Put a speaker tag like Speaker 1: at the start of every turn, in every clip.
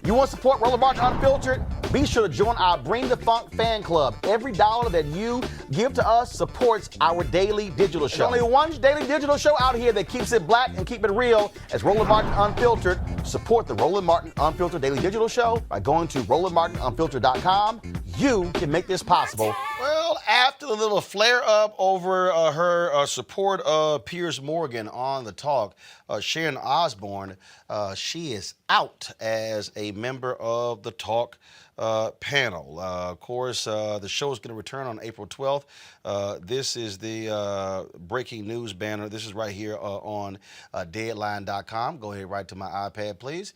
Speaker 1: You want to support Roland Martin Unfiltered? Be sure to join our Bring the Funk fan club. Every dollar that you give to us supports our daily digital show. There's only one daily digital show out here that keeps it black and keep it real as Roland Martin Unfiltered. Support the Roland Martin Unfiltered daily digital show by going to RolandMartinUnfiltered.com. You can make this possible. Well, after the little flare-up over her support of Piers Morgan on the talk, Sharon Osbourne, she is out as a member of the talk panel. Of course, the show is going to return on April 12th. This is the breaking news banner. This is right here on Deadline.com. Go ahead right to my iPad, please.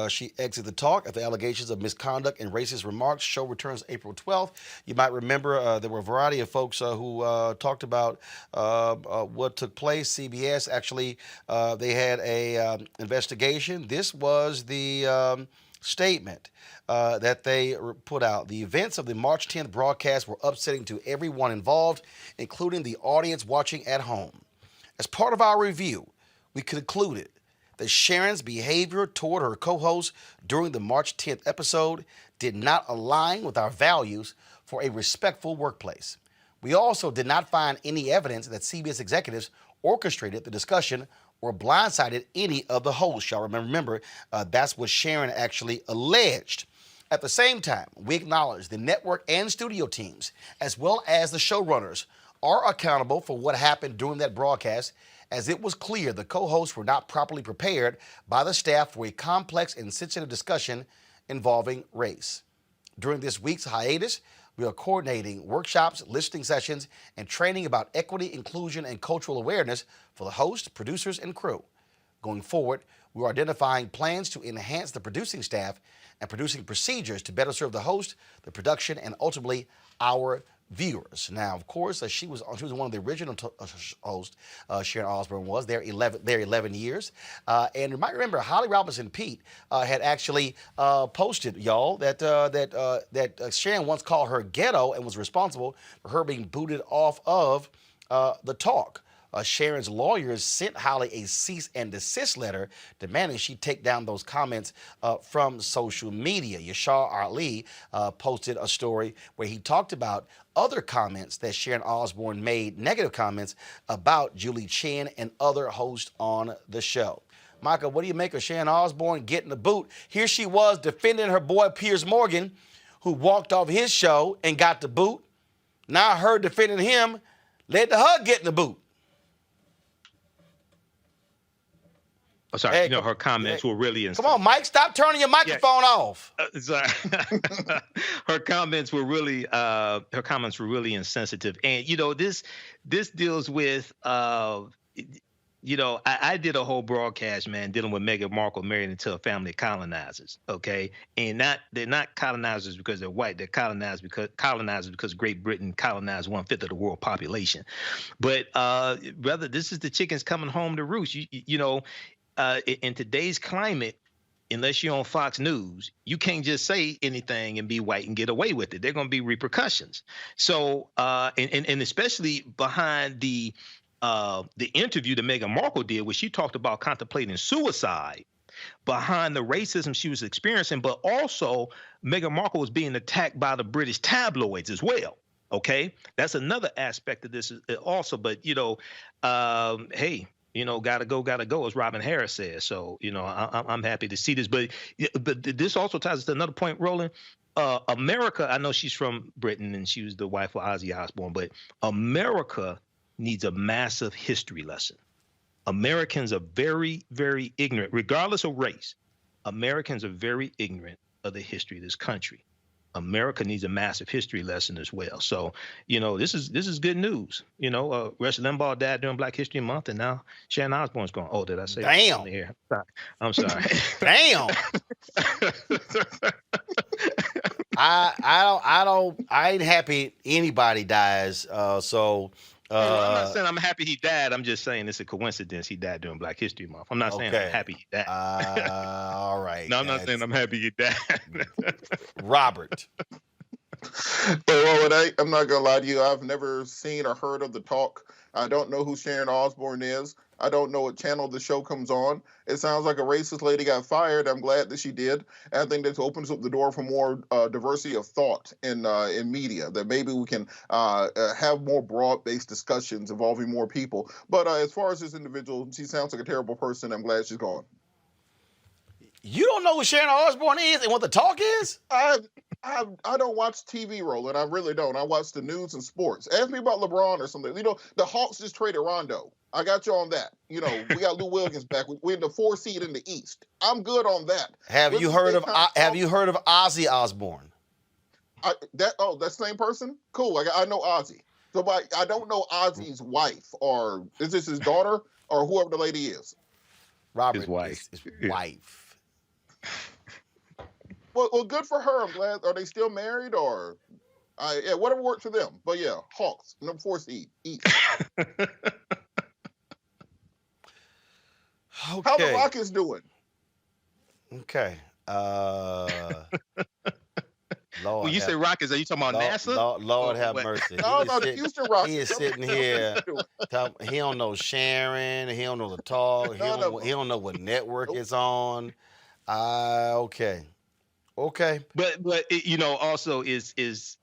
Speaker 1: She exits the talk after allegations of misconduct and racist remarks. Show returns April 12th. You might remember there were a variety of folks who talked about what took place. CBS actually, they had a investigation. This was the statement that they put out. The events of the March 10th broadcast were upsetting to everyone involved, including the audience watching at home. As part of our review, we concluded that Sharon's behavior toward her co-host during the March 10th episode did not align with our values for a respectful workplace. We also did not find any evidence that CBS executives orchestrated the discussion or blindsided any of the hosts. Y'all remember, that's what Sharon actually alleged. At the same time, we acknowledge the network and studio teams, as well as the showrunners, are accountable for what happened during that broadcast, as it was clear the co-hosts were not properly prepared by the staff for a complex and sensitive discussion involving race. During this week's hiatus, we are coordinating workshops, listening sessions, and training about equity, inclusion, and cultural awareness for the hosts, producers, and crew. Going forward, we are identifying plans to enhance the producing staff and producing procedures to better serve the host, the production, and ultimately our viewers. Now, of course, she was one of the original hosts. Sharon Osbourne was there 11 years, and you might remember Holly Robinson Pete had actually posted, y'all, that Sharon once called her ghetto and was responsible for her being booted off of the talk. Sharon's lawyers sent Holly a cease and desist letter demanding she take down those comments from social media. Yashar Ali posted a story where he talked about other comments that Sharon Osbourne made, negative comments about Julie Chen and other hosts on the show. Michael, what do you make of Sharon Osbourne getting the boot? Here she was defending her boy Piers Morgan, who walked off his show and got the boot. Now her defending him led to her getting the boot.
Speaker 2: Oh, sorry, hey, her comments were really insensitive.
Speaker 1: Come on, Mike, stop turning your microphone off.
Speaker 2: Sorry. Her comments were really insensitive. And, this deals with, I did a whole broadcast, man, dealing with Meghan Markle married into a family of colonizers, okay? And they're not colonizers because they're white. They're colonizers because Great Britain colonized 1/5 of the world population. But rather, this is the chickens coming home to roost. In today's climate, unless you're on Fox News, you can't just say anything and be white and get away with it. There are going to be repercussions. So, and especially behind the interview that Meghan Markle did, where she talked about contemplating suicide, behind the racism she was experiencing, but also Meghan Markle was being attacked by the British tabloids as well. Okay, that's another aspect of this also. But hey. Gotta go, as Robin Harris says. So, I'm happy to see this. But this also ties us to another point, Roland. America, I know she's from Britain and she was the wife of Ozzy Osbourne, but America needs a massive history lesson. Americans are very, very ignorant, regardless of race. Americans are very ignorant of the history of this country. America needs a massive history lesson as well. So, this is good news. Rush Limbaugh died during Black History Month, and now Sharon Osbourne's going. Oh, did I say
Speaker 1: damn?
Speaker 2: That here? I'm sorry.
Speaker 1: Damn. I ain't happy anybody dies.
Speaker 2: I'm not saying I'm happy he died. I'm just saying it's a coincidence he died during Black History Month. I'm not saying I'm happy he died.
Speaker 1: All right.
Speaker 2: No, I'm not saying I'm happy he died.
Speaker 1: Robert.
Speaker 3: Well, I'm not going to lie to you. I've never seen or heard of the talk. I don't know who Sharon Osbourne is. I don't know what channel the show comes on. It sounds like a racist lady got fired. I'm glad that she did. And I think this opens up the door for more diversity of thought in media, that maybe we can have more broad-based discussions involving more people. But as far as this individual, she sounds like a terrible person. I'm glad she's gone.
Speaker 1: You don't know who Sharon Osbourne is and what the talk is?
Speaker 3: I don't watch TV, Roland. I really don't. I watch the news and sports. Ask me about LeBron or something. You know, the Hawks just traded Rondo. I got you on that. You know, we got Lou Williams back. We're in the 4 seed in the East. I'm good on that.
Speaker 1: Have you heard of Ozzy Osbourne?
Speaker 3: That same person? Cool. I know Ozzy. So, but I don't know Ozzy's wife, or is this his daughter, or whoever the lady is?
Speaker 1: Robert,
Speaker 2: his wife.
Speaker 1: His wife.
Speaker 3: Well, good for her. I'm glad. Are they still married, or whatever works for them? But yeah, Hawks, number 4 seed, East.
Speaker 1: Okay.
Speaker 3: How the Rockets doing?
Speaker 1: Okay. Lord,
Speaker 2: when you say Rockets, are you talking about NASA?
Speaker 1: Lord have mercy.
Speaker 3: No, the Houston Rockets.
Speaker 1: He is sitting here. He don't know Sharon. He don't know the talk. He don't know what network it's on. Okay.
Speaker 2: But it, also is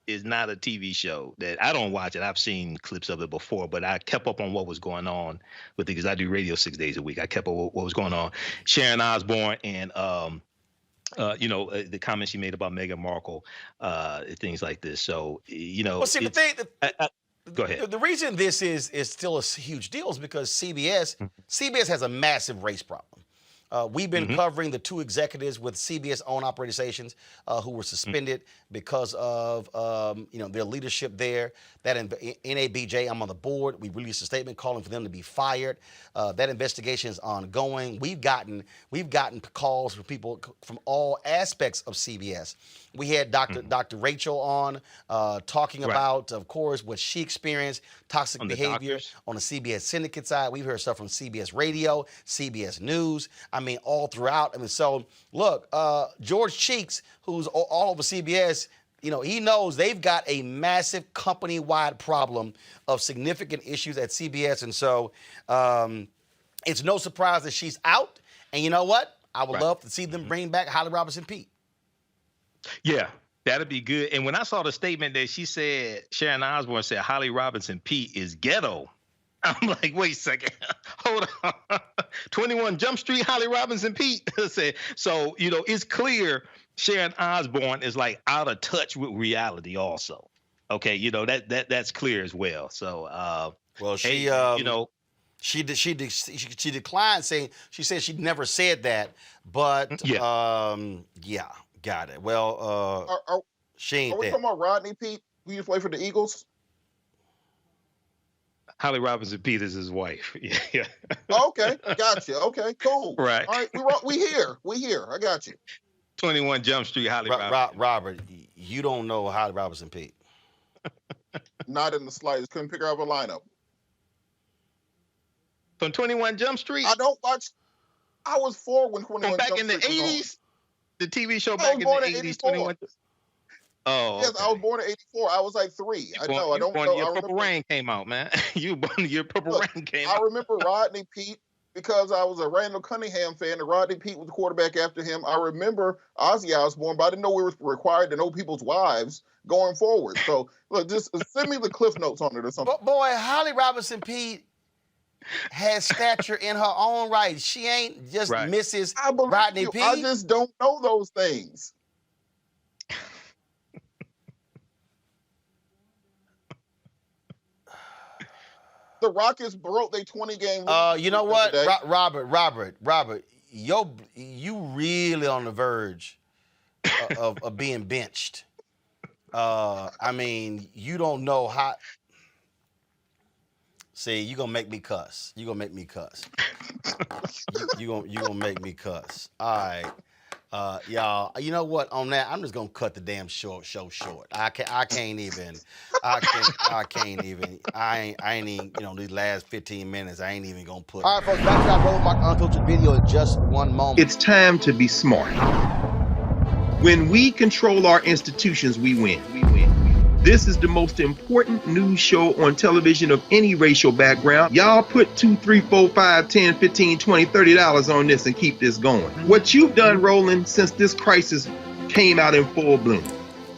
Speaker 2: not a TV show that I don't watch it. I've seen clips of it before, but I kept up on what was going on with it because I do radio 6 days a week. I kept up with what was going on. Sharon Osbourne and the comments she made about Meghan Markle, things like this. So
Speaker 1: Well, see,
Speaker 2: go ahead.
Speaker 1: The reason this is still a huge deal is because CBS has a massive race problem. We've been covering the 2 executives with CBS-owned operating stations who were suspended because of their leadership there. That NABJ, I'm on the board. We released a statement calling for them to be fired. That investigation is ongoing. We've gotten calls from people from all aspects of CBS. We had Dr. Rachel on talking about, of course, what she experienced, toxic behavior on the CBS syndicate side. We've heard stuff from CBS Radio, CBS News. I mean, all throughout. I mean, so look, George Cheeks, who's all over CBS, he knows they've got a massive company-wide problem of significant issues at CBS. And so it's no surprise that she's out. And you know what? I would love to see them bring back Holly Robinson Peete.
Speaker 2: Yeah, that'd be good. And when I saw the statement that she said, Sharon Osbourne said Holly Robinson Peete is ghetto, I'm like, wait a second, hold on. 21 Jump Street, Holly Robinson Peete said. So, it's clear Sharon Osbourne is like out of touch with reality also. Okay, that's clear as well. So,
Speaker 1: she she declined saying, she said she'd never said that, but yeah, got it. Well, she ain't
Speaker 3: Are we
Speaker 1: there.
Speaker 3: talking about Rodney Peete, who used to play for the Eagles?
Speaker 2: Holly Robinson Peete is his wife. Yeah.
Speaker 3: Okay, gotcha. Okay, cool.
Speaker 2: Right.
Speaker 3: All right, we here. I got you.
Speaker 2: 21 Jump Street, Holly Robinson.
Speaker 1: Robert, you don't know Holly Robinson Peete.
Speaker 3: Not in the slightest. Couldn't pick her up a lineup.
Speaker 2: From 21 Jump Street?
Speaker 3: I don't watch. I was 4 when 21
Speaker 2: back
Speaker 3: Jump
Speaker 2: in the
Speaker 3: Street was
Speaker 2: 80s? The TV show back in the 80s, 21. Oh,
Speaker 3: yes, I was born in '84. I was like 3. I don't know.
Speaker 2: Your Purple Rain came out, man. Your Purple Rain came out.
Speaker 3: I remember Rodney Peete because I was a Randall Cunningham fan, and Rodney Peete was the quarterback after him. I remember Ozzy Osbourne, but I didn't know we were required to know people's wives going forward. So, look, just send me the cliff notes on it or something.
Speaker 1: But boy, Holly Robinson Peete has stature in her own right. She ain't just Mrs. Rodney Peete.
Speaker 3: I just don't know those things. The Rockets broke their 20-game.
Speaker 1: You know what, Robert, you really on the verge of being benched. I mean, you don't know how. See, you gonna make me cuss. You gonna make me cuss. you gonna make me cuss. All right. Y'all, you know what? On that, I'm just gonna cut the damn show short. I can't even. I ain't even. These last 15 minutes, I ain't even gonna put. All right, folks, back to our Roland Mark Unfiltered video in just one moment.
Speaker 4: It's time to be smart. When we control our institutions, we win. This is the most important news show on television of any racial background. Y'all put $2, $3, $4, $5, $10, $15, $20, $30 on this and keep this going. What you've done, Roland, since this crisis came out in full bloom.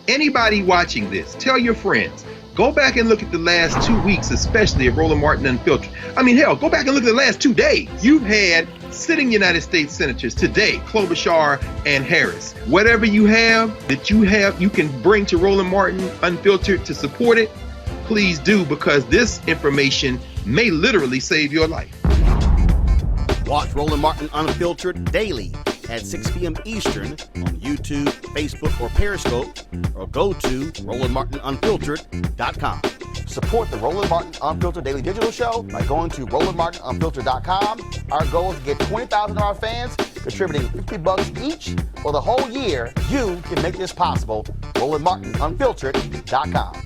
Speaker 4: Anybody watching this, tell your friends. Go back and look at the last 2 weeks, especially of Roland Martin Unfiltered. I mean, hell, go back and look at the last 2 days. You've had sitting United States senators today, Klobuchar and Harris. Whatever you have that you can bring to Roland Martin Unfiltered to support it, please do, because this information may literally save your life.
Speaker 1: Watch Roland Martin Unfiltered daily at 6 p.m. Eastern on YouTube, Facebook, or Periscope, or go to RolandMartinUnfiltered.com. Support the Roland Martin Unfiltered Daily Digital Show by going to RolandMartinUnfiltered.com. Our goal is to get 20,000 of our fans contributing $50 each for the whole year. You can make this possible. RolandMartinUnfiltered.com.